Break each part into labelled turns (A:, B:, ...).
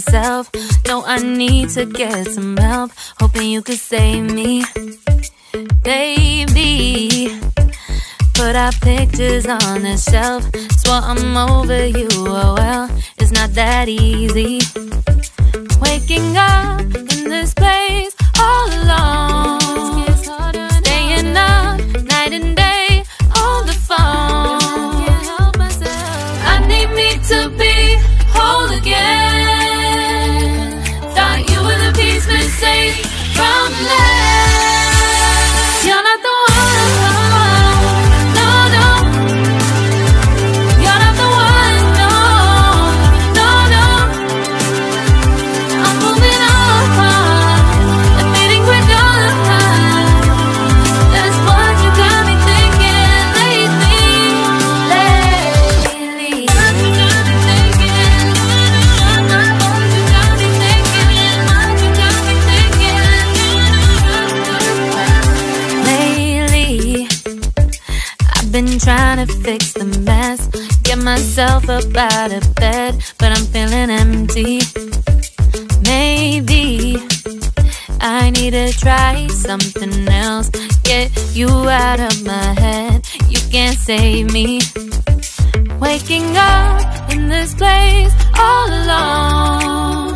A: myself. No, I need to get some help. Hoping you could save me, baby. Put our pictures on the shelf. Swore I'm over you, oh well, it's not that easy. Waking up in this place all alone, staying up night and day on the phone. I need me to be whole again. Thought you were the piece missing from left. You're not the one. Been trying to fix the mess, get myself up out of bed, but I'm feeling empty. Maybe I need to try something else. Get you out of my head, you can't save me. Waking up in this place all alone,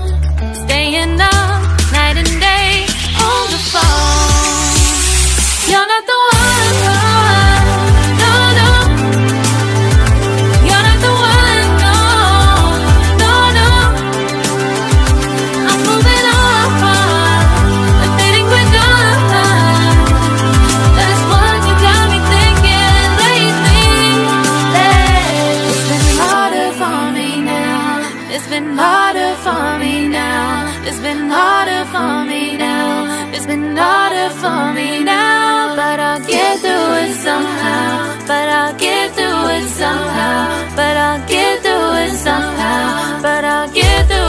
A: staying up night and day on the phone. You're not the one. It's been harder for me now. It's been harder for me now. It's been harder for me now. But I'll get through it somehow. But I'll get through it somehow. But I'll get through it somehow. But I'll get through